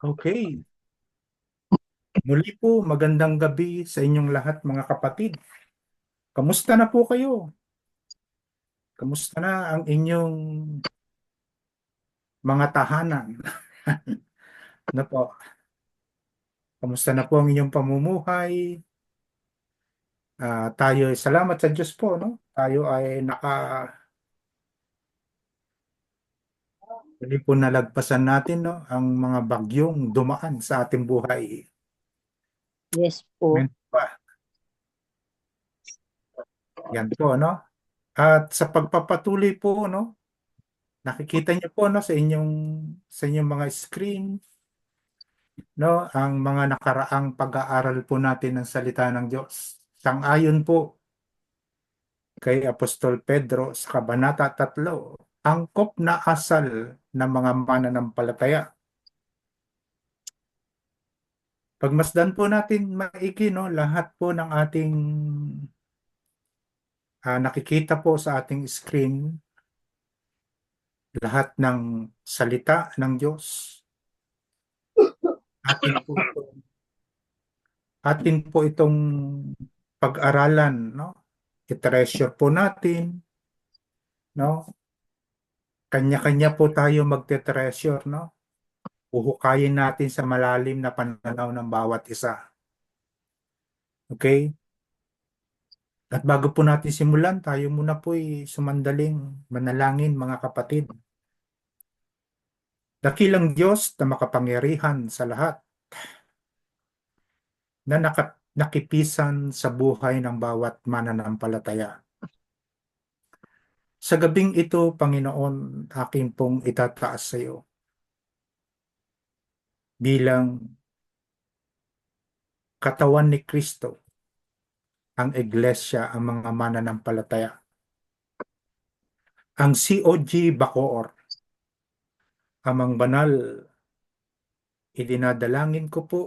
Okay. Muli po, magandang gabi sa inyong lahat mga kapatid. Kamusta na po kayo? Kamusta na ang inyong mga tahanan? Na po, kamusta na po ang inyong pamumuhay? Tayo ay salamat sa Diyos po, no? Tayo ay muli po nalagpasan natin, no? Ang mga bagyong dumaan sa ating buhay. Yes po. Amen po ba? Yan po, no? At sa pagpapatuloy po, no? Nakikita niyo po, no? Sa inyong mga screen, no, ang mga nakaraang pag-aaral po natin ng salita ng Diyos. Sang-ayon po kay Apostol Pedro sa Kabanata 3, angkop na asal ng mga mananampalataya. Pagmasdan po natin maigi, no, lahat po ng ating nakikita po sa ating screen, lahat ng salita ng Diyos. Atin po itong pag-aralan, no? I-treasure po natin, no? Kanya-kanya po tayo magte-treasure, no? Uhukayin natin sa malalim na pananaw ng bawat isa. Okay? At bago po natin simulan, tayo muna po'y sumandaling manalangin mga kapatid. Dakilang Diyos na makapangyarihan sa lahat, na nakipisan sa buhay ng bawat mananampalataya. Sa gabing ito, Panginoon, aking pong itataas sa iyo bilang katawan ni Kristo, ang iglesia, ang mga mananampalataya. Ang COG Bacoor, Amang Banal, idinadalangin ko po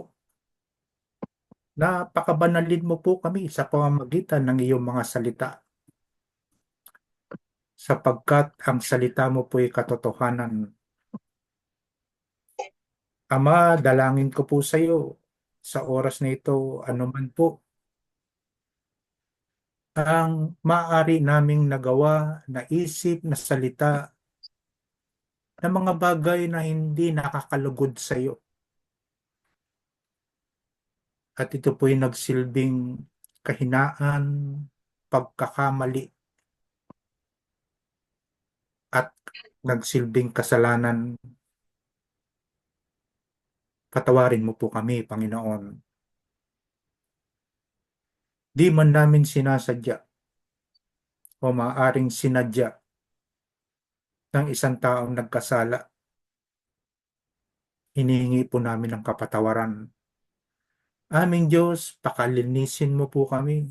na pakabanalin mo po kami sa pamamagitan ng iyong mga salita, sapagkat ang salita mo po'y katotohanan. Ama, dalangin ko po sa iyo sa oras na ito, anuman po ang maaari naming nagawa, naisip, na salita, na mga bagay na hindi nakakalugod sa iyo. At ito po'y nagsilbing kahinaan, pagkakamali, at nagsilbing kasalanan. Patawarin mo po kami, Panginoon. Di man namin sinasadya o maaaring sinadya ng isang taong nagkasala. Hinihingi po namin ang kapatawaran. Aming Diyos, pakalinisin mo po kami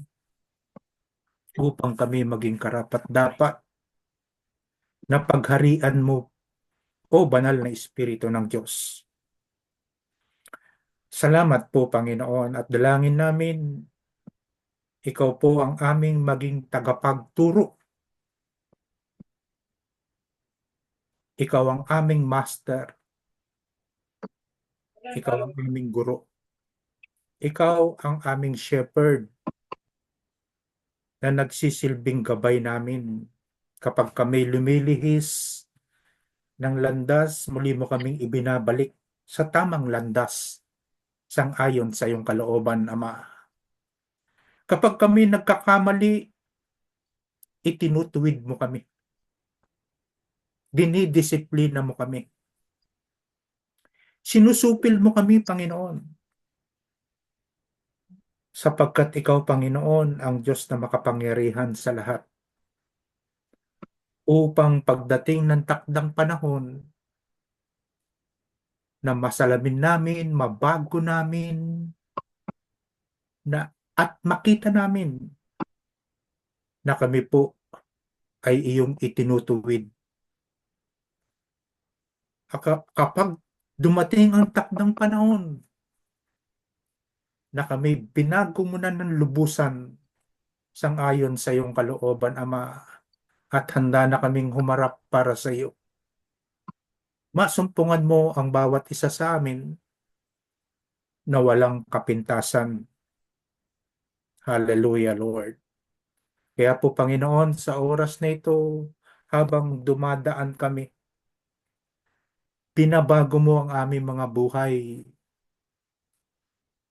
upang kami maging karapat-dapat na pagharian mo, o banal na Espiritu ng Diyos. Salamat po, Panginoon, at dalangin namin, ikaw po ang aming maging tagapagturo. Ikaw ang aming master. Ikaw ang aming guro. Ikaw ang aming shepherd na nagsisilbing gabay namin kapag kami lumilihis ng landas, muli mo kaming ibinabalik sa tamang landas, sang-ayon sa iyong kalooban, Ama. Kapag kami nagkakamali, itinutuwid mo kami. Dinidisiplina mo kami. Sinusupil mo kami, Panginoon. Sapagkat ikaw, Panginoon, ang Diyos na makapangyarihan sa lahat. Upang pagdating ng takdang panahon, na masalamin namin, mabago namin, at makita namin na kami po ay iyong itinutuwid. Kapag dumating ang takdang panahon na kami binago mo na ng lubusan sang-ayon sa iyong kalooban, Ama, at handa na kaming humarap para sa iyo, masumpungan mo ang bawat isa sa amin na walang kapintasan. Hallelujah, Lord. Kaya po, Panginoon, sa oras na ito, habang dumadaan kami, pinabago mo ang aming mga buhay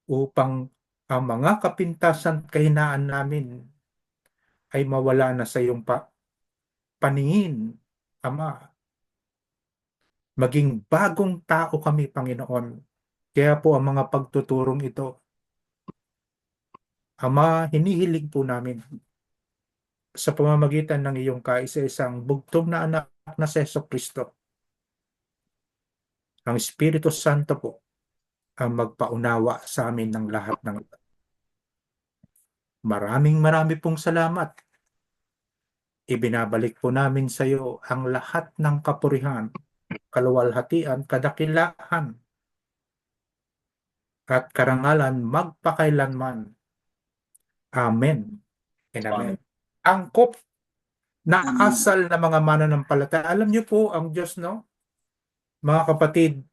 upang ang mga kapintasan at kahinaan namin ay mawala na sa iyong paningin, Ama. Maging bagong tao kami, Panginoon. Kaya po ang mga pagtuturong ito, Ama, hinihiling po namin sa pamamagitan ng iyong kaisa-isang bugtong na anak na si Jesucristo, ang Espiritu Santo po ang magpaunawa sa amin ng lahat ng ito. Maraming marami pong salamat. Ibinabalik po namin sa iyo ang lahat ng kapurihan, kaluwalhatian, kadakilahan, at karangalan magpakailanman. Amen and amen. Angkop na asal na mga mananampalataya. Alam niyo po, ang Diyos, no? Mga kapatid,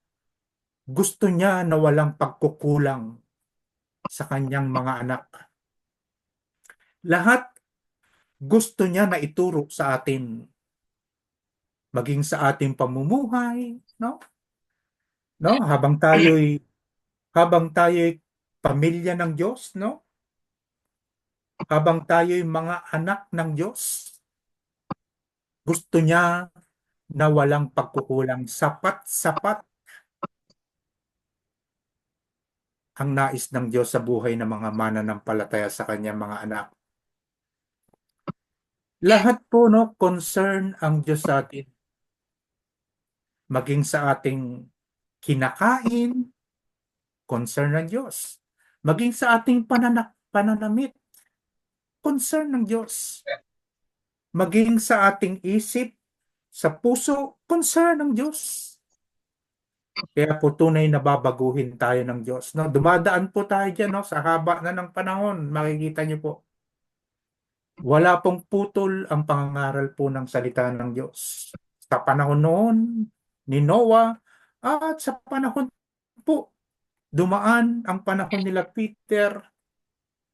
gusto niya na walang pagkukulang sa kanyang mga anak. Lahat gusto niya na ituro sa atin, maging sa ating pamumuhay, no? No? Habang tayo'y pamilya ng Diyos, no? Habang tayo'y mga anak ng Diyos, gusto niya na walang pagkukulang. Sapat-sapat ang nais ng Diyos sa buhay ng mga mananampalataya sa kanyang mga anak. Lahat po, no, concern ang Diyos sa atin. Maging sa ating kinakain, concern ng Diyos. Maging sa ating pananamit, concern ng Diyos. Maging sa ating isip, sa puso, concern ng Diyos. Kaya po tunay na babaguhin tayo ng Diyos. No? Dumadaan po tayo dyan, no? Sa haba na ng panahon, makikita niyo po. Wala pong putol ang pangangaral po ng salita ng Diyos. Sa panahon noon ni Noah at sa panahon po, dumaan ang panahon nila Peter,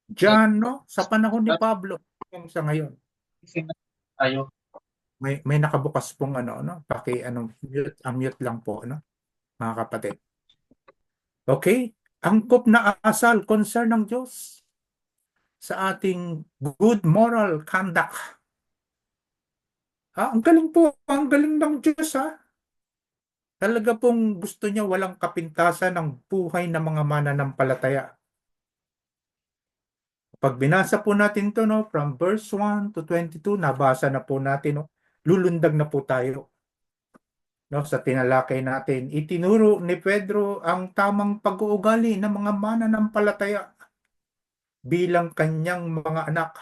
John, no? Sa panahon ni Pablo, hanggang sa ngayon. Ayo. May nakabukas pong ano, no? Mute lang po, no? Mga kapatid. Okay? Angkop na asal, concern ng Diyos sa ating good moral conduct. Ang galing po, ang galing ng Diyos, ha? Talaga pong gusto niya walang kapintasan ng buhay ng mga mananampalataya. Pag binasa po natin to, no, from verse 1 to 22, nabasa na po natin, no? Lulundag na po tayo. No, sa tinalakay natin, itinuro ni Pedro ang tamang pag-uugali ng mga mananampalataya bilang kanyang mga anak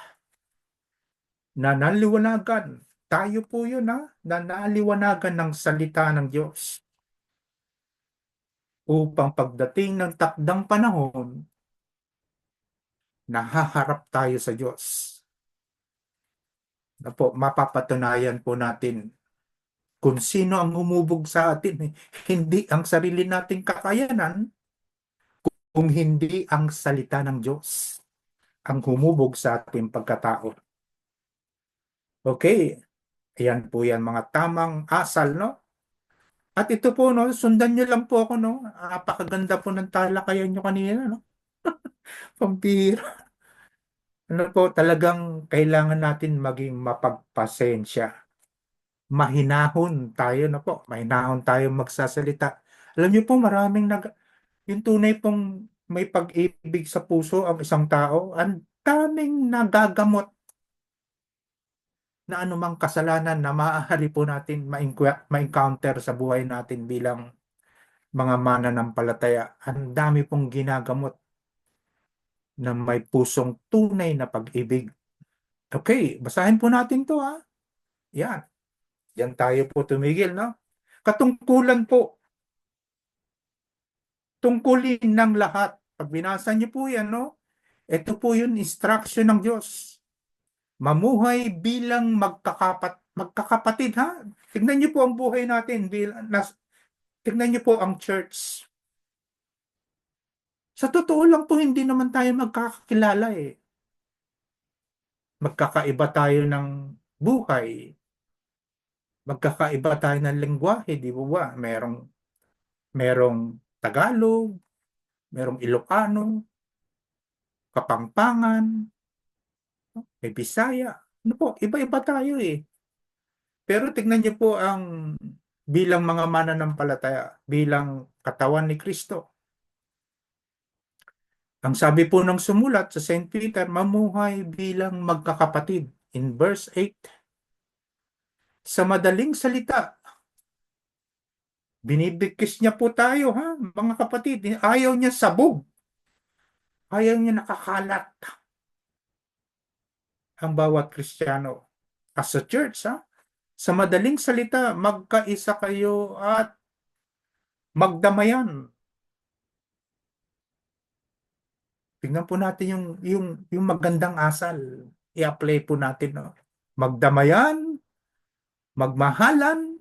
na naliwanagan. Tayo po yun, ha? Na naliwanagan ng salita ng Diyos upang pagdating ng takdang panahon, nahaharap tayo sa Diyos. Na po, mapapatunayan po natin kung sino ang humubog sa atin. Hindi ang sarili nating kakayanan, kung hindi ang salita ng Diyos ang humubog sa ating pagkatao. Okay, ayan po yan mga tamang asal, no? At ito po, no, sundan nyo lang po ako, no? Napakaganda po ng talakayan nyo kanina, no? Pampira. Ano po, talagang kailangan natin maging mapagpasensya. Mahinahon tayo na po. Mahinahon tayo magsasalita. Alam niyo po, yung tunay pong may pag-ibig sa puso ang isang tao, ang daming nagagamot na anumang kasalanan na maaari po natin ma-encounter sa buhay natin bilang mga mananampalataya. Ang dami pong ginagamot na may pusong tunay na pag-ibig. Okay, basahin po natin to, ha. Yan. Yan tayo po tumigil, no? Katungkulan po, tungkulin ng lahat. Pag binasa niyo po yan, no? Ito po yung instruction ng Diyos. Mamuhay bilang magkakapatid, ha? Tignan niyo po ang buhay natin. Tignan niyo po ang church. Sa totoo lang po, hindi naman tayo magkakakilala eh. Magkakaiba tayo ng buhay. Magkakaiba tayo ng lengguwahe, di ba ba? Merong Tagalog, merong Ilocano, Kapampangan, may Bisaya. Ano po, iba-iba tayo eh. Pero tignan niyo po bilang mga mananampalataya, bilang katawan ni Kristo. Ang sabi po ng sumulat sa Saint Peter, mamuhay bilang magkakapatid. In verse 8, sa madaling salita, binibigkis niya po tayo, ha, mga kapatid. Ayaw niya sabog. Ayaw niya nakakalat ang bawat Kristiyano. As a church, ha, sa madaling salita, magkaisa kayo at magdamayan. Tingnan po natin yung magandang asal. I-apply po natin, no? Magdamayan, magmahalan,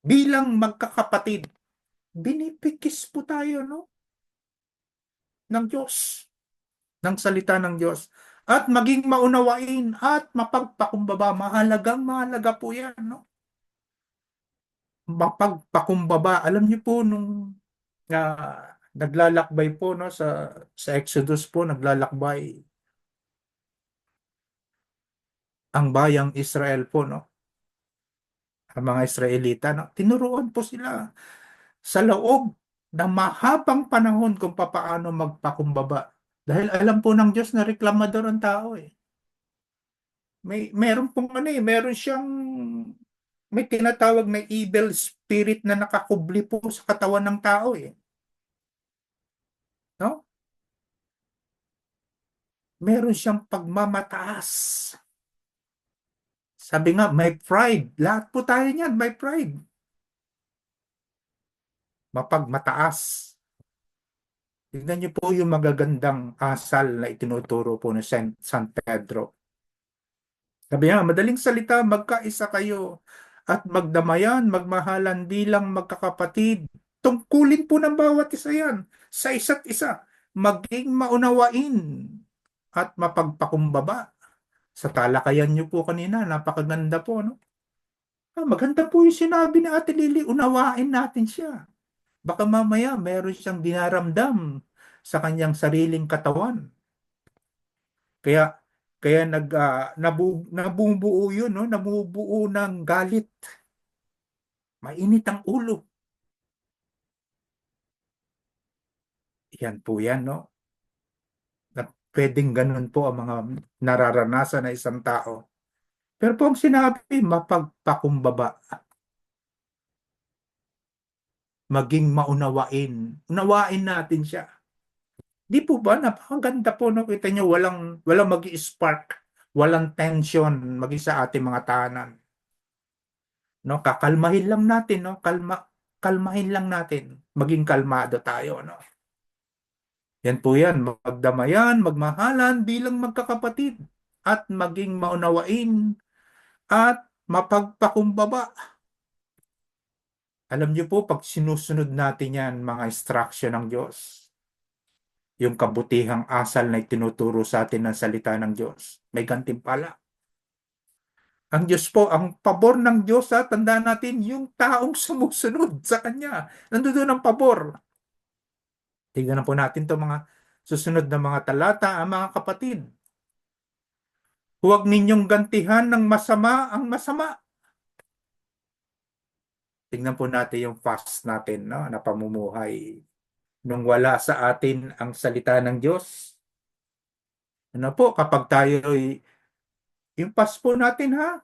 bilang magkakapatid. Binipikis po tayo, no? Ng Diyos, ng salita ng Diyos. At maging maunawain at mapagpakumbaba. Mahalaga po yan, no? Mapagpakumbaba. Alam niyo po, nung naglalakbay po, no, sa Exodus po, naglalakbay ang bayang Israel po, no? Ang mga Israelita, no? Tinuruan po sila sa loob ng mahabang panahon kung papaano magpakumbaba. Dahil alam po ng Diyos na reklamador ang tao eh. Meron pong meron siyang may tinatawag na evil spirit na nakakubli po sa katawan ng tao eh. No? Meron siyang pagmamataas. Sabi nga, may pride. Lahat po tayo niyan, may pride. Mapagmataas. Tignan niyo po yung magagandang asal na itinuturo po ni San Pedro. Sabi nga, madaling salita, magkaisa kayo at magdamayan, magmahalan bilang magkakapatid. Tungkulin po ng bawat isa yan sa isa't isa. Maging maunawain at mapagpakumbaba. Sa talakayan niyo po kanina, napakaganda po, no? Maganda po yung sinabi ni Ate Lily, unawain natin siya. Baka mamaya meron siyang dinaramdam sa kanyang sariling katawan. Kaya kaya nabubuo yun, no? Nabubuo ng galit. Mainit ang ulo. Yan po yan, no? Na pwedeng ganun po ang mga nararanasan ng isang tao. Pero po ang sinabi, mapagpakumbaba, maging maunawain. Unawain natin siya. Di po ba? Napakaganda po, no? Kita niyo, walang mag-i-spark, walang tension maging sa ating mga tahanan. No? Kakalmahin lang natin, no? Kalmahin lang natin. Maging kalmado tayo, no? Yan po yan. Magdamayan, magmahalan bilang magkakapatid at maging maunawain at mapagpakumbaba. Alam niyo po, pag sinusunod natin yan, mga instruction ng Diyos, yung kabutihang asal na itinuturo sa atin ng salita ng Diyos, may gantimpala. Ang Diyos po, ang pabor ng Diyos, tandaan natin, yung taong sumusunod sa Kanya. Nandoon ang pabor. Tignan na po natin to mga susunod na mga talata, ang mga kapatid. Huwag ninyong gantihan ng masama ang masama. Tingnan po natin yung fast natin, no, na pamumuhay. Nung wala sa atin ang salita ng Diyos, ano po, kapag yung fast po natin, ha,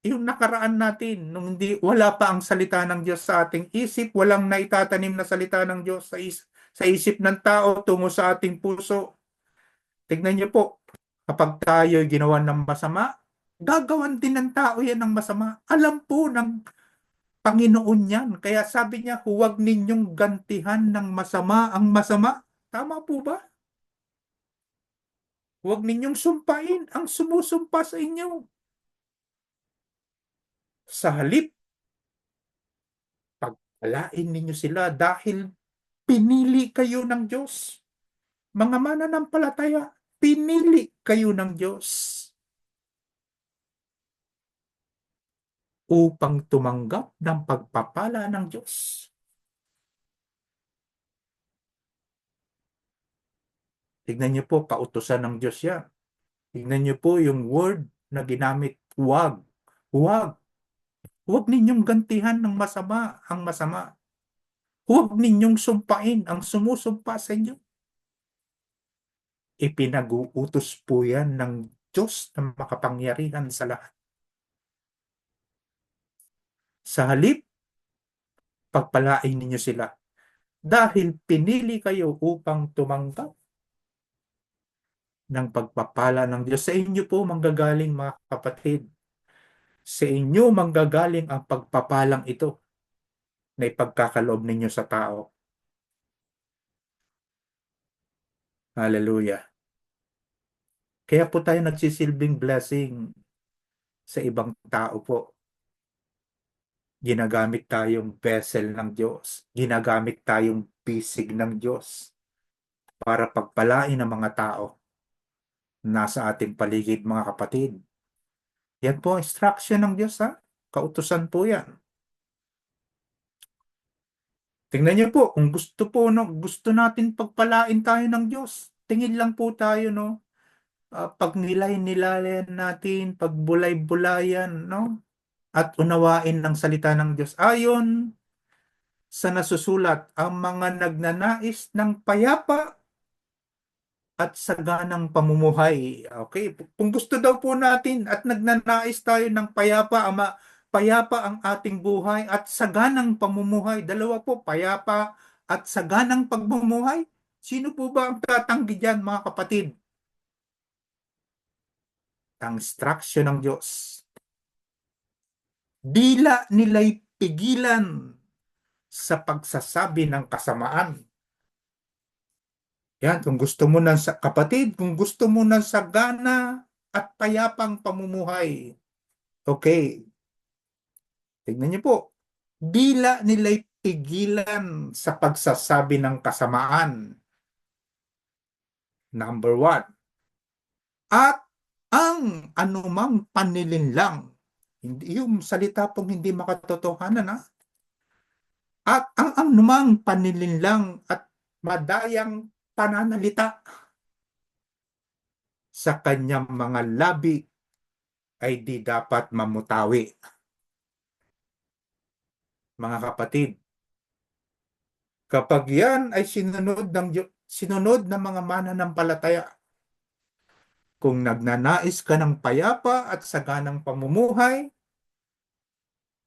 yung nakaraan natin, nung wala pa ang salita ng Diyos sa ating isip, walang naitatanim na salita ng Diyos sa isip ng tao tungo sa ating puso. Tignan niyo po, kapag tayo ginawa ng masama, gagawan din ng tao yan ng masama. Alam po ng Panginoon yan. Kaya sabi niya, huwag ninyong gantihan ng masama ang masama. Tama po ba? Huwag ninyong sumpain ang sumusumpa sa inyo. Sa halip, pagpalain ninyo sila dahil pinili kayo ng Diyos. Mga mananampalataya, pinili kayo ng Diyos upang tumanggap ng pagpapala ng Diyos. Tignan niyo po, kautusan ng Diyos yan. Tignan niyo po yung word na ginamit, huwag. Huwag. Huwag ninyong gantihan ng masama ang masama. Huwag ninyong sumpain ang sumusumpa sa inyo. Ipinag-uutos po yan ng Diyos na makapangyarihan sa lahat. Sa halip, pagpalain ninyo sila dahil pinili kayo upang tumanggap ng pagpapala ng Diyos. Sa inyo po manggagaling, mga kapatid. Sa inyo manggagaling ang pagpapalang ito na ipagkakaloob ninyo sa tao. Hallelujah. Kaya po tayo nagsisilbing blessing sa ibang tao po. Ginagamit tayong vessel ng Diyos. Ginagamit tayong pisig ng Diyos para pagpalain ang mga tao nasa ating paligid, mga kapatid. Yan po ang instruction ng Diyos, ha? Kautusan po yan. Tingnan niyo po, kung gusto po, no, gusto natin pagpalain tayo ng Diyos. Tingin lang po tayo, no? Pagnilay-nilayan natin, pagbulay-bulayan, no? At unawain ng salita ng Diyos. Ayon sa nasusulat, ang mga nagnanais ng payapa at saganang pamumuhay. Okay? Kung gusto daw po natin at nagnanais tayo ng payapa, payapa ang ating buhay at saganang pamumuhay. Dalawa po, payapa at saganang pagmumuhay. Sino po ba ang tatanggi dyan, mga kapatid? Ang instruction ng Diyos. Dila nila'y pigilan sa pagsasabi ng kasamaan. Yan, kung gusto mo ng kapatid, kung gusto mo ng sagana at payapang pamumuhay. Okay. Tignan niyo po. Dila nila'y pigilan sa pagsasabi ng kasamaan. Number 1. At ang anumang panlilinlang, hindi yung salita pong hindi makatotohanan, ha? At ang anumang panlilinlang at madayang pananalita sa kanyang mga labi ay di dapat mamutawi. Mga kapatid, kapag yan ay sinunod ng mga mananampalataya, kung nagnanais ka ng payapa at saganang pamumuhay,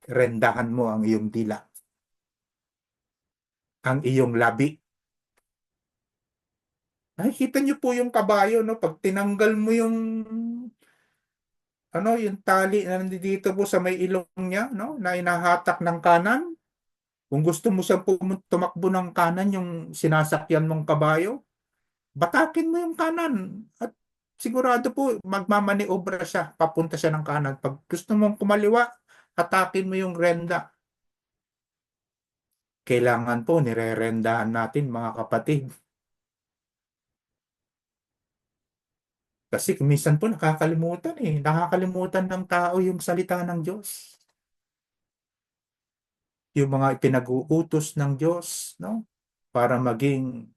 rendahan mo ang iyong dila, ang iyong labi. Nakikita niyo po yung kabayo, no? Pag tinanggal mo yung yung tali na nandito po sa may ilong niya, no? Na inahatak ng kanan. Kung gusto mo siyang tumakbo ng kanan, yung sinasakyan mong kabayo, batakin mo yung kanan. At sigurado po, magmamaniobra siya, papunta siya ng kanan. Pag gusto mong kumaliwa, atakin mo yung renda. Kailangan po, nire-rendahan natin, mga kapatid. Kasi minsan po nakakalimutan eh. Nakakalimutan ng tao yung salita ng Diyos. Yung mga ipinag-uutos ng Diyos, no? Para maging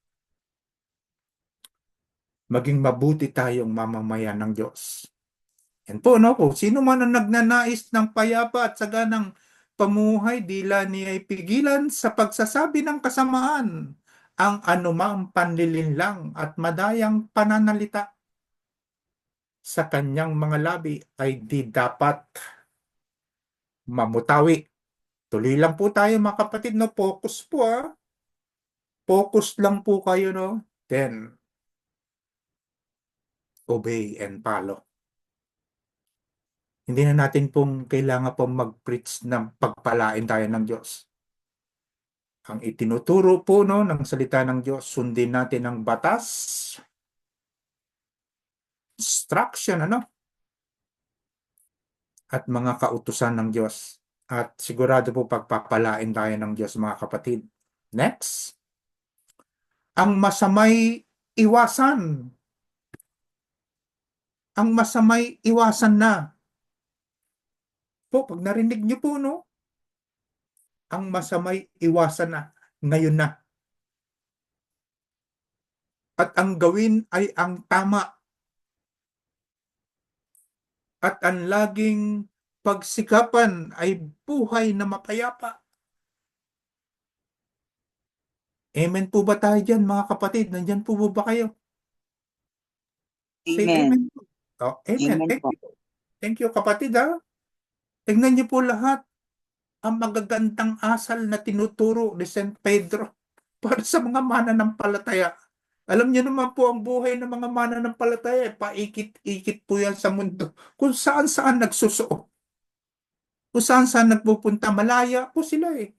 mabuti tayong mamamayan ng Diyos. Yan po, no? Kung sino man ang nagnanais ng payapa at saganang pamuhay, dila niya pigilan sa pagsasabi ng kasamaan ang anumang panlilinlang at madayang pananalita sa kanyang mga labi ay di dapat mamutawi. Tuloy lang po tayo, mga kapatid, no? Focus po, ha? Focus lang po kayo, no? Then, obey and follow. Hindi na natin pong kailangan pong mag-preach ng pagpalain tayo ng Diyos. Ang itinuturo po, no, ng salita ng Diyos, sundin natin ang batas, instruction, at mga kautusan ng Diyos. At sigurado po pagpapalain tayo ng Diyos, mga kapatid. Next. Ang masamay iwasan. Ang masamay iwasan na. Po, pag narinig niyo po, no? Ang masamay iwasan na. Ngayon na. At ang gawin ay ang tama. At ang laging pagsikapan ay buhay na mapayapa. Amen po ba tayo dyan, mga kapatid? Nandyan po ba kayo? Say Amen. amen po. Oh, amen. Amen Thank po. you. Thank you, kapatid, ha? Tingnan niyo po lahat ang magagandang asal na tinuturo ni St. Pedro para sa mga mananampalataya. Alam niyo naman po ang buhay ng mga mananampalataya, paikit-ikit po yan sa mundo. Kung saan-saan nagsusuot. Kung saan-saan nagpupunta, malaya po sila eh.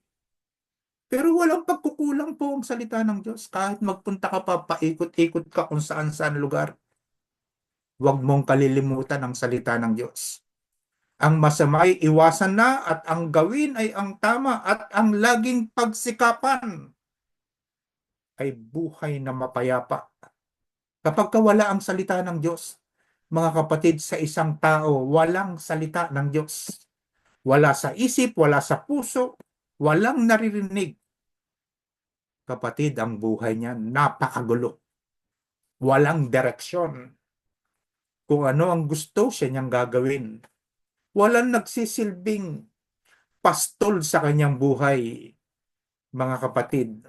Pero walang pagkukulang po ang salita ng Diyos. Kahit magpunta ka pa, paikot-ikot ka kung saan-saan lugar. Huwag mong kalilimutan ang salita ng Diyos. Ang masama ay iwasan na at ang gawin ay ang tama at ang laging pagsikapan ay buhay na mapayapa. Kapag wala ang salita ng Diyos, mga kapatid, sa isang tao, walang salita ng Diyos. Wala sa isip, wala sa puso, walang naririnig. Kapatid, ang buhay niya napakagulo. Walang direksyon. Kung ano ang gusto siya niyang gagawin. Walang nagsisilbing pastol sa kanyang buhay, mga kapatid.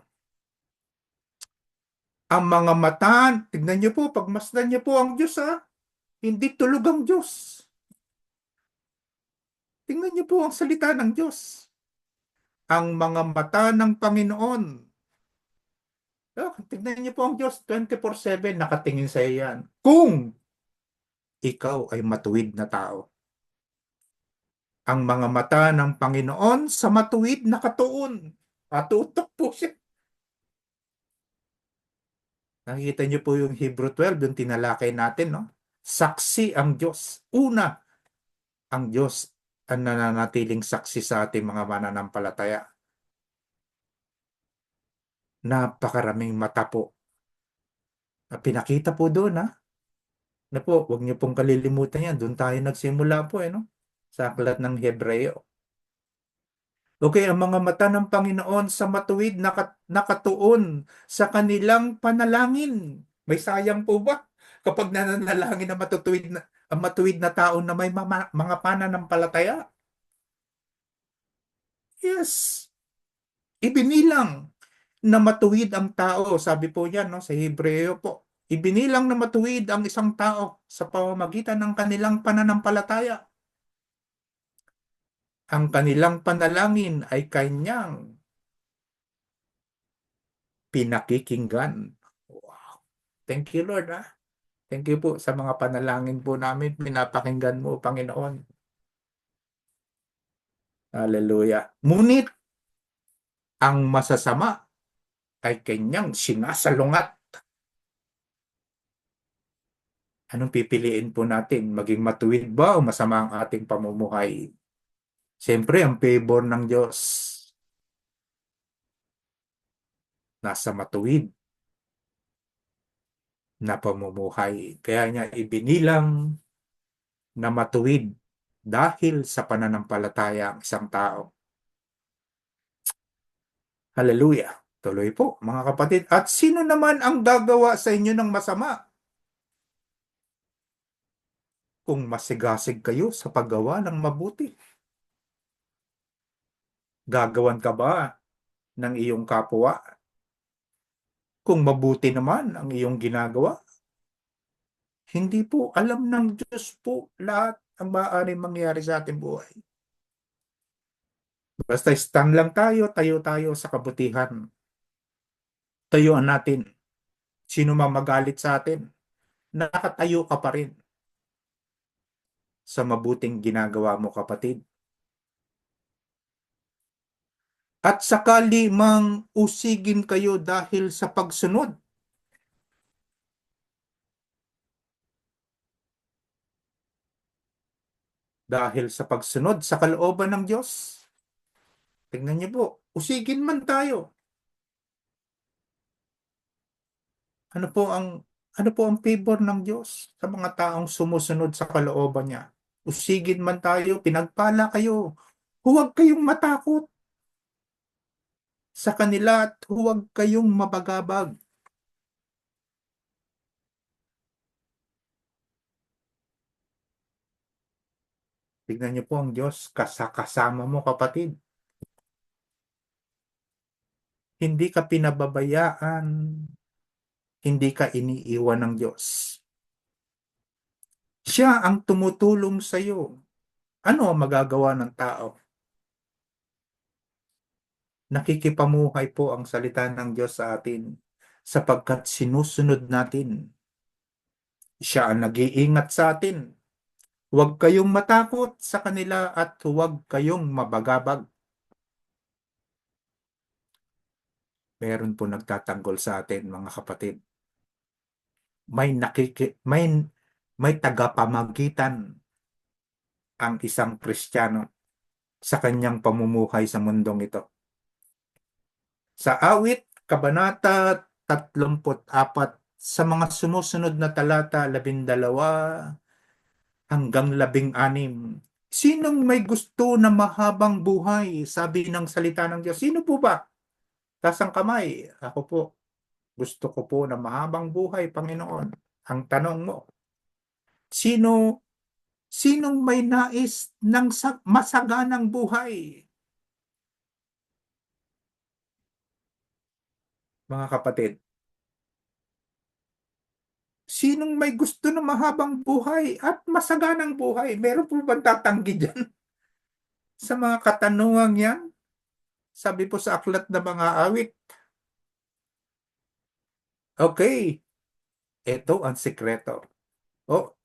Ang mga mata, tignan niyo po, pagmasdan niyo po ang Diyos, ha? Hindi tulog ang Diyos. Tingnan niyo po ang salita ng Diyos. Ang mga mata ng Panginoon. Tignan niyo po ang Diyos, 24/7 nakatingin sa iyo yan. Kung ikaw ay matuwid na tao. Ang mga mata ng Panginoon sa matuwid na katuon. Patutok po siya. Nakikita niyo po yung Hebrew 12, yung tinalakay natin, no? Saksi ang Diyos. Una, ang Diyos ang nananatiling saksi sa ating mga mananampalataya. Napakaraming mata po. Pinakita po doon, ha? Na po, huwag niyo pong kalilimutan yan. Doon tayo nagsimula po, no? Sa aklat ng Hebreo. Okay, ang mga mata ng Panginoon sa matuwid nakatuon sa kanilang panalangin. May sayang po ba? Kapag nananalangin na ang matuwid na tao na may mga pananampalataya? Yes. Ibinilang na matuwid ang tao. Sabi po yan, no, sa Hebreo po. Ibinilang na matuwid ang isang tao sa pamamagitan ng kanilang pananampalataya. Ang kanilang panalangin ay kanyang pinakikinggan. Wow. Thank you, Lord. Ha? Thank you po sa mga panalangin po namin. Pinapakinggan mo, Panginoon. Hallelujah. Ngunit ang masasama ay kanyang sinasalungat. Anong pipiliin po natin? Maging matuwid ba o masama ang ating pamumuhay? Siyempre, ang favor ng Diyos nasa matuwid na pamumuhay. Kaya niya ibinilang na matuwid dahil sa pananampalataya ang isang tao. Hallelujah. Tuloy po, mga kapatid. At sino naman ang gagawa sa inyo ng masama? Kung masigasig kayo sa paggawa ng mabuti. Gagawan ka ba ng iyong kapwa? Kung mabuti naman ang iyong ginagawa? Hindi po, alam ng Diyos po lahat ang maaaring mangyari sa ating buhay. Basta stand lang tayo tayo sa kabutihan. Tayuan natin. Sino man magalit sa atin, nakatayo ka pa rin sa mabuting ginagawa mo, kapatid. At sakali mang usigin kayo dahil sa pagsunod. Dahil sa pagsunod sa kalooban ng Diyos. Tingnan niyo po, usigin man tayo. Ano po ang ano po ang favor ng Diyos sa mga taong sumusunod sa kalooban niya? Usigin man tayo, pinagpala kayo. Huwag kayong matakot sa kanila at huwag kayong mabagabag. Tignan niyo po ang Diyos kasama mo, kapatid. Hindi ka pinababayaan, hindi ka iniiwan ng Diyos. Siya ang tumutulong sa iyo. Ano ang magagawa ng tao? Nakikipamuhay po ang salita ng Diyos sa atin sapagkat sinusunod natin. Siya ang nag-iingat sa atin. Huwag kayong matakot sa kanila at huwag kayong mabagabag. Meron po nagtatanggol sa atin, mga kapatid. May tagapamagitan ang isang Kristiyano sa kanyang pamumuhay sa mundong ito. Sa awit, Kabanata 34, sa mga sumusunod na talata, 12 hanggang 16. Sinong may gusto na mahabang buhay? Sabi ng salita ng Diyos. Sino po ba? Taas ang kamay. Ako po. Gusto ko po na mahabang buhay, Panginoon. Ang tanong mo, sino sinong may nais ng masaganang buhay? Mga kapatid, sinong may gusto na mahabang buhay at masaganang buhay? Meron po bang tatanggi dyan sa mga katanungan yan? Sabi po sa aklat na mga awit. Okay, ito ang sikreto.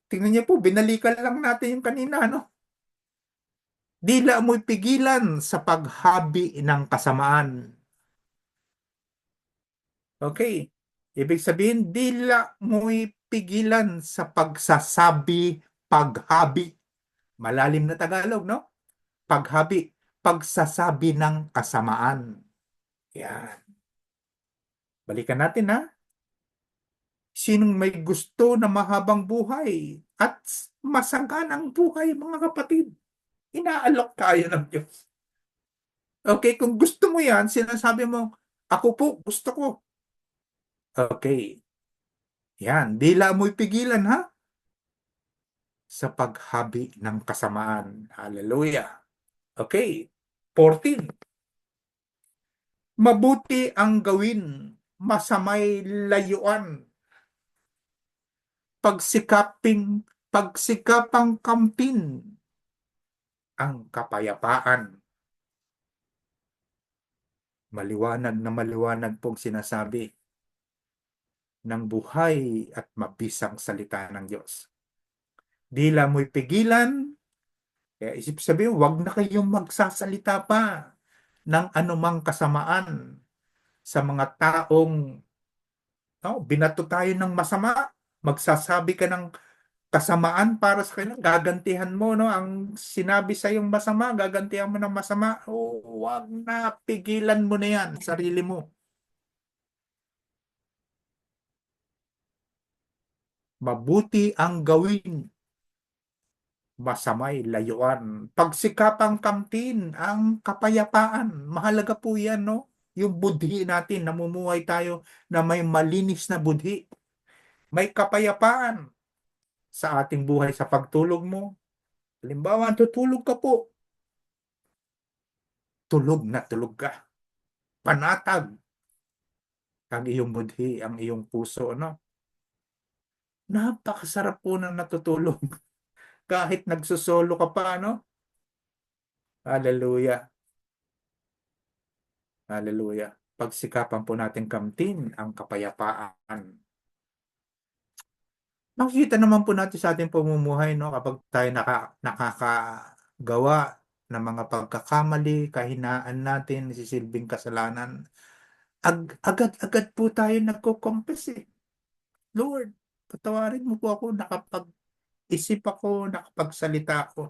Tingnan niyo po, binalikan lang natin yung kanina, no? Dila mo'y pigilan sa paghabi ng kasamaan. Okay, ibig sabihin, dila mo'y pigilan sa paghabi. Malalim na Tagalog, no? Paghabi, pagsasabi ng kasamaan. Yan. Balikan natin, ha? Sinong may gusto na mahabang buhay at masaganang buhay, mga kapatid? Inaalok tayo ng Diyos. Okay, kung gusto mo yan, sinasabi mo, ako po, gusto ko. Okay, yan. Dila mo'y pigilan, ha? Sa paghabi ng kasamaan. Hallelujah. Okay, 14. Mabuti ang gawin, masamay layuan. Pagsikapang kampin ang kapayapaan. Maliwanag pong sinasabi ng buhay at mabisang salita ng Diyos. Dila mo'y pigilan, kaya isip sabihin, huwag na kayong magsasalita pa ng anumang kasamaan sa mga taong binato tayo ng masama. Magsasabi ka ng kasamaan para sa kanila, gagantihan mo, no? Ang sinabi sa yung masama, gagantihan mo ng masama. Huwag na, pigilan mo na yan, sarili mo. Mabuti ang gawin, masamay layuan. Pagsikapang kamtin ang kapayapaan. Mahalaga po yan, no? Yung budhi natin, namumuhay tayo na may malinis na budhi. May kapayapaan sa ating buhay sa pagtulog mo. Halimbawa, tutulog ka po. Tulog na tulog ka. Panatag ang iyong budhi, ang iyong puso, no? Napakasarap po na natutulog. Kahit nagsusolo ka pa, no? Hallelujah. Hallelujah. Pagsikapan po natin kamtin ang kapayapaan. Makikita naman po natin sa ating pamumuhay, no? Kapag tayo nakakagawa ng mga pagkakamali, kahinaan natin, nasisilbing kasalanan, agad-agad po tayo nagko-confess eh. Lord, patawarin mo po ako, nakapag-isip ako, nakapagsalita ako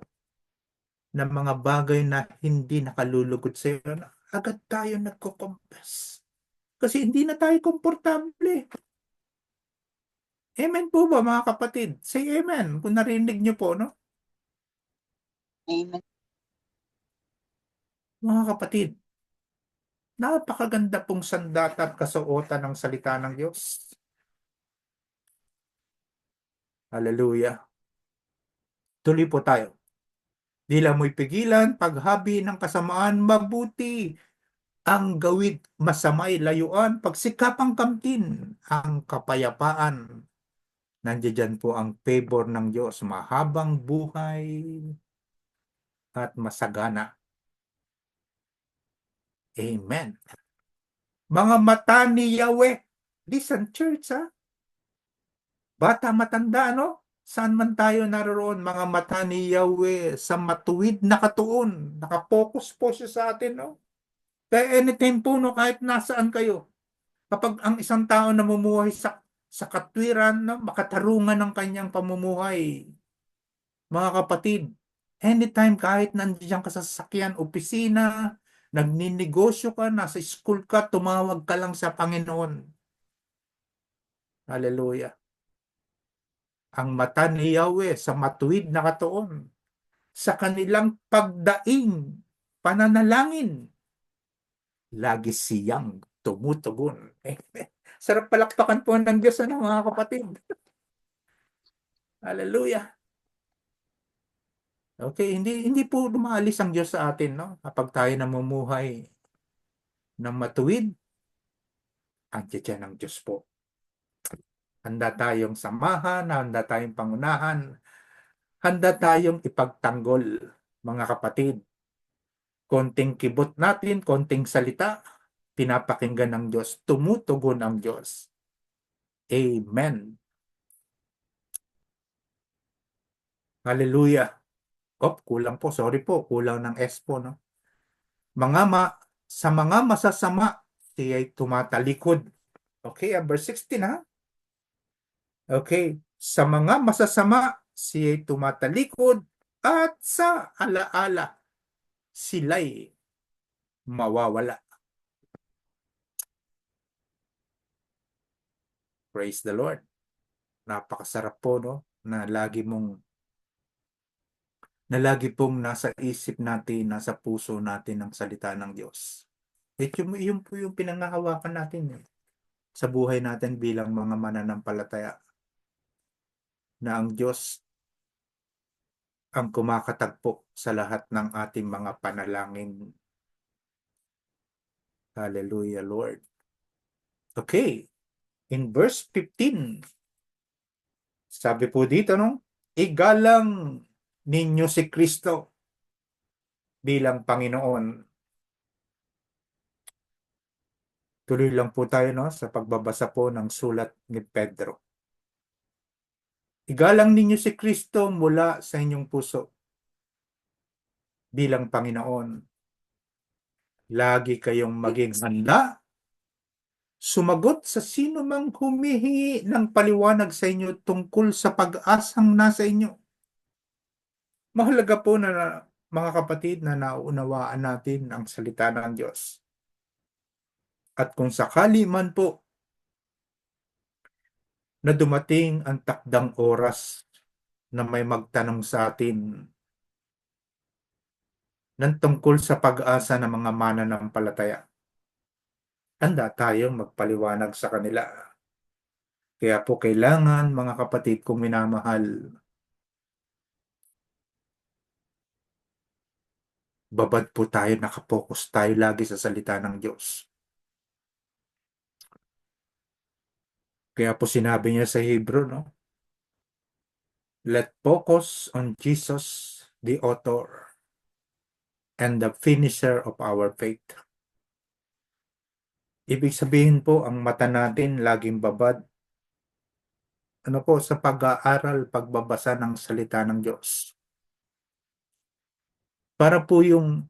ng mga bagay na hindi nakalulugod sa iyo. Agad tayo nagko-confess. Kasi hindi na tayo komportable. Amen po ba mga kapatid? Say amen kung narinig niyo po, no? Amen. Mga kapatid, napakaganda pong sandata at kasuotan ng salita ng Diyos. Hallelujah. Tuloy po tayo. Dila mo'y pigilan, paghabi ng kasamaan, mabuti ang gawid, masamay layuan, pagsikapang kamtin, ang kapayapaan. Nandiyan po ang favor ng Diyos, mahabang buhay at masagana. Amen. Mga mata ni Yahweh. Listen, church, ha? Bata, matanda, no? Saan man tayo naroon, mga mata ni Yahweh sa matuwid na katuon. Nakapokus po siya sa atin, no? Kaya anytime po, no, kahit nasaan kayo, kapag ang isang tao namumuhay sa katwiran, no, makatarungan ng kanyang pamumuhay, mga kapatid, anytime kahit nandiyan ka sa sasakyan, opisina, nagninegosyo ka, nasa school ka, tumawag ka lang sa Panginoon. Hallelujah. Ang mata ni Yahweh sa matuwid na katuon, sa kanilang pagdaing, pananalangin, lagi siyang tumutugon. Amen. Sarap palakpakan po ng Diyos, ano, mga kapatid. Hallelujah. Okay, hindi po lumaalis ang Diyos sa atin, no? Kapag tayo namumuhay ng matuwid, andiyan ang Diyos po. Handa tayong samahan, handa tayong pangunahan, handa tayong ipagtanggol, mga kapatid. Konting kibot natin, konting salita, pinapakinggan ng Diyos, tumutugon ang Diyos. Amen. Hallelujah. Kulang po. Sorry po. Kulang ng S po, no? Sa mga masasama, siya'y tumatalikod. Okay, verse 16, ha? Okay. Sa mga masasama, siya'y tumatalikod at sa alaala, sila'y mawawala. Praise the Lord. Napakasarap po, no? Na lagi pong nasa isip natin, nasa puso natin ang salita ng Diyos. Yun po yung pinangahawakan natin sa buhay natin bilang mga mananampalataya. Na ang Diyos ang kumakatagpo sa lahat ng ating mga panalangin. Hallelujah, Lord. Okay. In verse 15, sabi po dito, no? Igalang ninyo si Kristo bilang Panginoon. Tuloy lang po tayo, no, sa pagbabasa po ng sulat ni Pedro. Igalang ninyo si Kristo mula sa inyong puso bilang Panginoon. Lagi kayong maging handa sumagot sa sino mang humihingi ng paliwanag sa inyo tungkol sa pag-asang nasa inyo. Mahalaga po na, mga kapatid, na naunawaan natin ang salita ng Diyos. At kung sakali man po na dumating ang takdang oras na may magtanong sa atin ng tungkol sa pag-asa ng mga mananampalataya, handa tayong magpaliwanag sa kanila. Kaya po kailangan, mga kapatid kong minamahal, babad po tayo, nakapokus tayo lagi sa salita ng Diyos. Kaya po sinabi niya sa Hebrew, no? Let focus on Jesus, the author and the finisher of our faith. Ibig sabihin po, ang mata natin laging babad sa pag-aaral, pagbabasa ng salita ng Diyos. Para po yung,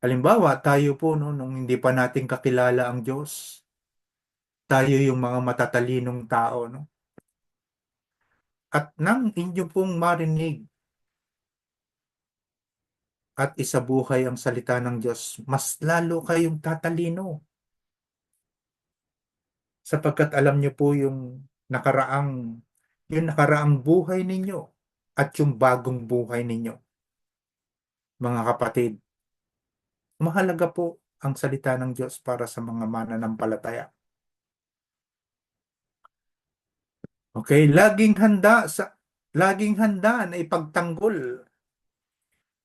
halimbawa, tayo po, no, nung hindi pa natin kakilala ang Diyos, tayo yung mga matatalinong tao, no? At nang inyo pong marinig at isabuhay ang salita ng Diyos, mas lalo kayong tatalino. Sapagkat alam niyo po yung nakaraang yung nakaraang buhay ninyo at yung bagong buhay ninyo. Mga kapatid, mahalaga po ang salita ng Diyos para sa mga mananampalataya. Okay, laging handa na ipagtanggol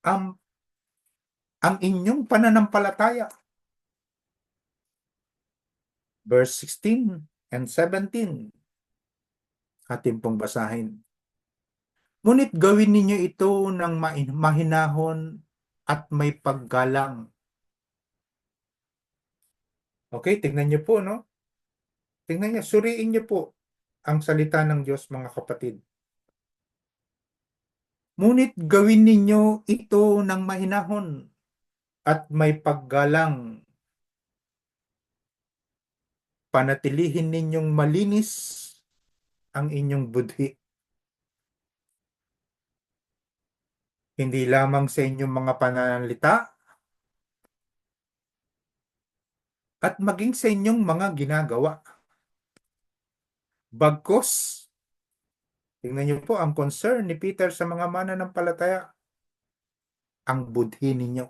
ang inyong pananampalataya. Verse 16 and 17. Atin pong basahin. Ngunit gawin ninyo ito ng mahinahon at may paggalang. Okay, tingnan niyo po, no? Tingnan niyo, suriin niyo po ang salita ng Diyos, mga kapatid. Ngunit gawin ninyo ito ng mahinahon at may paggalang. Panatilihin ninyong malinis ang inyong budhi. Hindi lamang sa inyong mga pananalita at maging sa inyong mga ginagawa. Bagkus, tingnan niyo po ang concern ni Peter sa mga mananampalataya, ang budhi ninyo.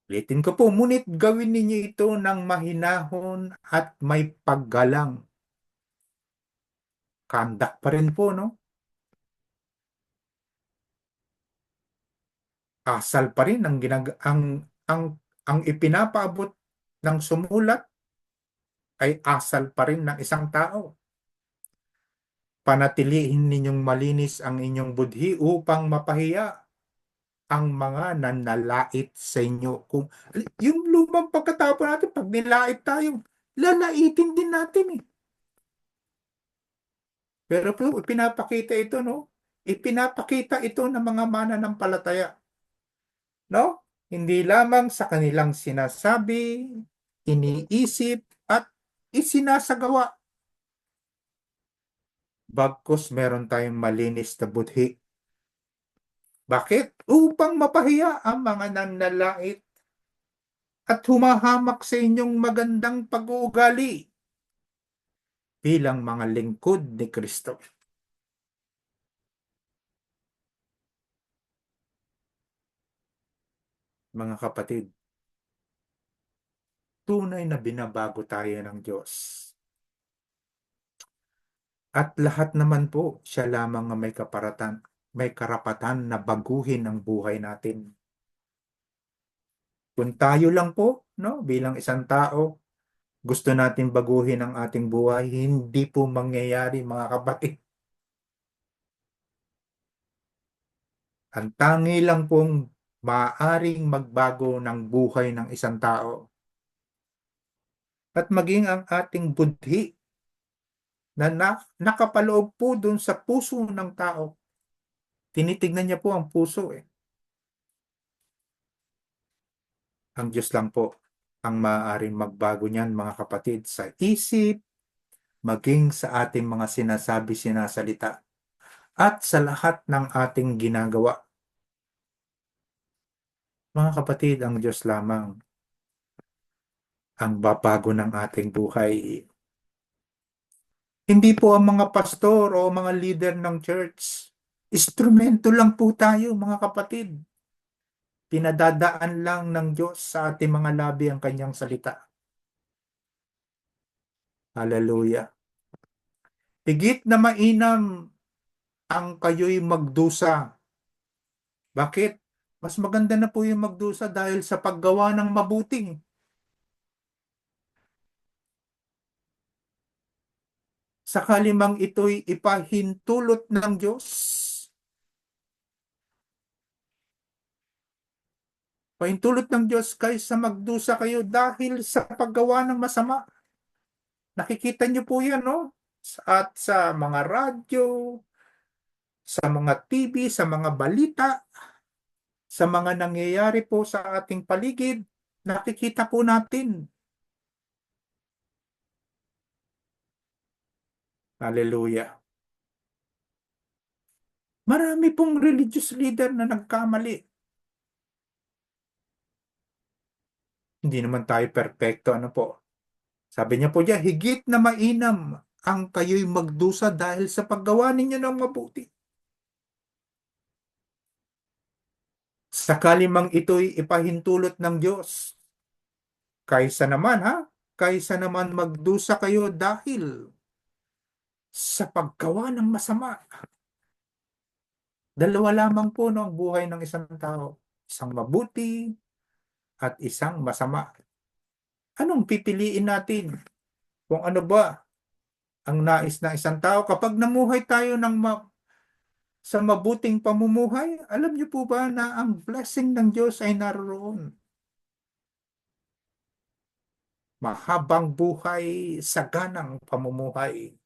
Ulitin ko po, ngunit gawin ninyo ito ng mahinahon at may paggalang. Kandak pa rin po, no? Asal pa rin ang ipinapaabot ng sumulat ay asal pa rin ng isang tao. Panatilihin ninyong malinis ang inyong budhi upang mapahiya ang mga nanlalait sa inyo. Kung yung lumang pagkatao natin, pag nilait tayo, lalaitin din natin eh. Pero po, ipinapakita ito, no? Ipinapakita ito ng mga mananampalataya. No? Hindi lamang sa kanilang sinasabi, iniisip, at isinasagawa. Bagkus meron tayong malinis na budhi. Bakit? Upang mapahiya ang mga nanlalait at humahamak sa inyong magandang pag-uugali bilang mga lingkod ni Kristo. Mga kapatid, tunay na binabago tayo ng Diyos. At lahat naman po, siya lamang ang may karapatan na baguhin ang buhay natin. Kung tayo lang po, no, bilang isang tao, gusto natin baguhin ang ating buhay, hindi po mangyayari, mga kapatid. Ang tangi lang pong maaaring magbago ng buhay ng isang tao at maging ang ating budhi na nakapaloob po dun sa puso ng tao. Tinitignan niya po ang puso eh. Ang Diyos lang po ang maaaring magbago niyan, mga kapatid, sa isip, maging sa ating mga sinasabi, sinasalita, at sa lahat ng ating ginagawa. Mga kapatid, ang Diyos lamang ang babago ng ating buhay. Hindi po ang mga pastor o mga leader ng church. Instrumento lang po tayo, mga kapatid. Pinadadaan lang ng Diyos sa ating mga labi ang kanyang salita. Hallelujah. Higit na mainam ang kayo'y magdusa. Bakit? Mas maganda na po yung magdusa dahil sa paggawa ng mabuti. Sakali mang ito'y ipahintulot ng Diyos. Pahintulot ng Diyos kaysa magdusa kayo dahil sa paggawa ng masama. Nakikita niyo po yan, no? At sa mga radyo, sa mga TV, sa mga balita, sa mga nangyayari po sa ating paligid, nakikita po natin. Hallelujah. Marami pong religious leader na nagkamali. Hindi naman tayo perpekto, ano po? Sabi niya po diyan, higit na mainam ang kayo'y magdusa dahil sa paggawa ninyo ng mabuti. Sakali mang ito'y ipahintulot ng Diyos, kaysa naman magdusa kayo dahil sa paggawa ng masama. Dalawa lamang po no, ang buhay ng isang tao. Isang mabuti at isang masama. Anong pipiliin natin? Kung ano ba ang nais ng isang tao? Kapag namuhay tayo sa mabuting pamumuhay, alam niyo po ba na ang blessing ng Diyos ay naroon? Mahabang buhay, saganang pamumuhay.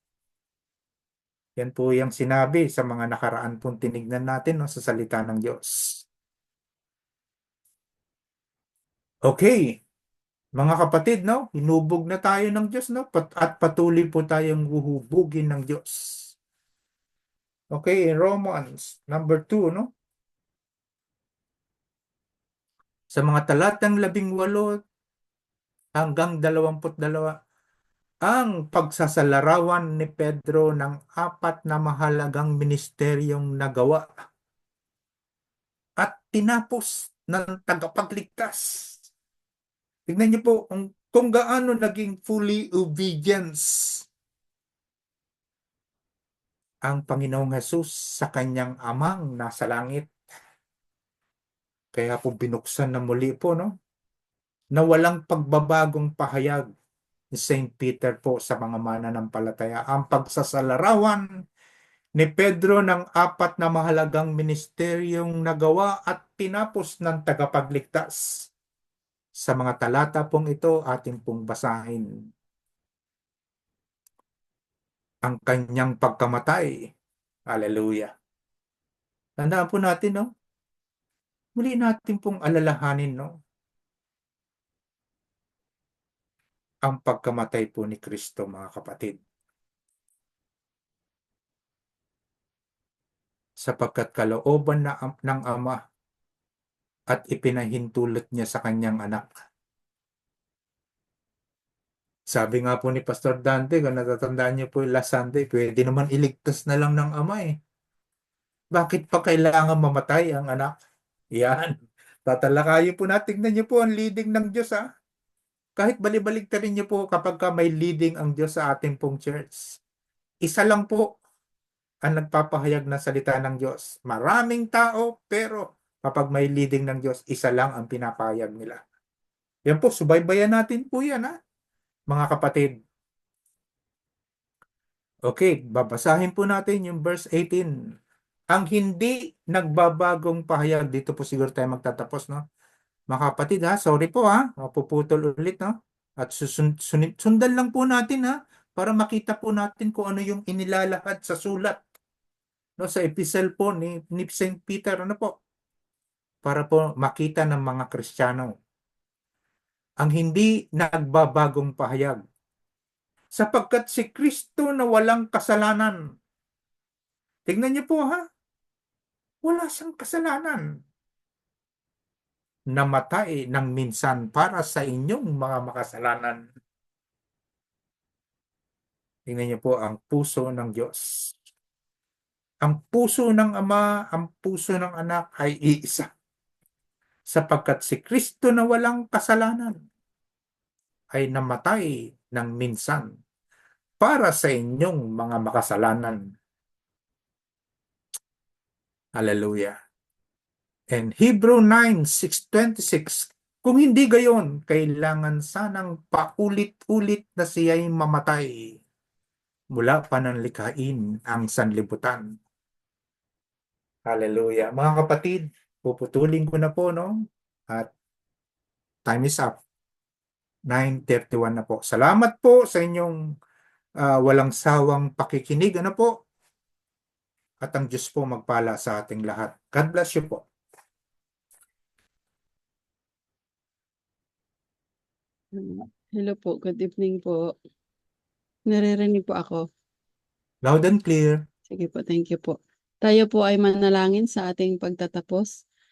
Yan po yung sinabi sa mga nakaraan pong tinignan natin no, sa salita ng Diyos. Okay, mga kapatid, no, hinubog na tayo ng Diyos, no, at patuloy po tayong huhubugin ng Diyos. Okay, Romans number 2, no? Sa mga talatang 18 hanggang 22, ang pagsasalarawan ni Pedro ng 4 na mahalagang ministeryong nagawa at tinapos ng tagapagligtas. Tignan niyo po kung gaano naging fully obedience ang Panginoong Hesus sa kanyang amang nasa langit. Kaya po binuksan na muli po, no? Na walang pagbabagong pahayag ni St. Peter po sa mga mananampalataya. Ang pagsasalarawan ni Pedro ng 4 na mahalagang ministeryong nagawa at tinapos ng tagapagligtas. Sa mga talata pong ito, ating pong basahin. Ang kanyang pagkamatay. Hallelujah. Tandaan po natin, no? Muli natin pong alalahanin, no? Ang pagkamatay po ni Kristo, mga kapatid. Sapagkat kalooban ng Ama at ipinahintulot niya sa kanyang anak. Sabi nga po ni Pastor Dante, kung natatandaan niyo po yung last Sunday, pwede naman iligtas na lang ng Ama eh. Bakit pa kailangan mamatay ang anak? Yan. Tatalakayin po natin. Tignan niyo po ang leading ng Diyos ha. Kahit balibaligtarin niyo po kapag may leading ang Diyos sa ating pong church. Isa lang po ang nagpapahayag ng salita ng Diyos. Maraming tao, pero kapag may leading ng Diyos, isa lang ang pinapahayag nila. Yan po, subaybayan natin po yan ha, mga kapatid. Okay, babasahin po natin yung verse 18. Ang hindi nagbabagong pahayag, dito po siguro tayo magtatapos, no? Mga kapatid ha, sorry po ha, mapuputol ulit, no? At sundan lang po natin ha, para makita po natin kung ano yung inilalahad sa sulat, no? Sa epistle po ni St. Peter, ano po? Para po makita ng mga Kristiyano. Ang hindi nagbabagong pahayag. Sapagkat si Kristo na walang kasalanan. Tingnan niyo po ha, wala siyang kasalanan. Namatay ng minsan para sa inyong mga makasalanan. Tingnan niyo po ang puso ng Diyos. Ang puso ng Ama, ang puso ng Anak ay iisa. Sapagkat si Kristo na walang kasalanan ay namatay ng minsan para sa inyong mga makasalanan. Hallelujah. And Hebrew 9:6-26, kung hindi gayon, kailangan sanang paulit-ulit na siya'y mamatay mula pa ng likhain ang sanlibutan. Hallelujah. Mga kapatid, puputulin ko na po, no? At time is up. 9:31 na po. Salamat po sa inyong walang sawang pakikinig. Ano po? At ang Diyos po magpala sa ating lahat. God bless you po. Hello po, good evening po. Naririnig po ako. Loud and clear. Sige po, thank you po. Tayo po ay manalangin sa ating pagtatapos.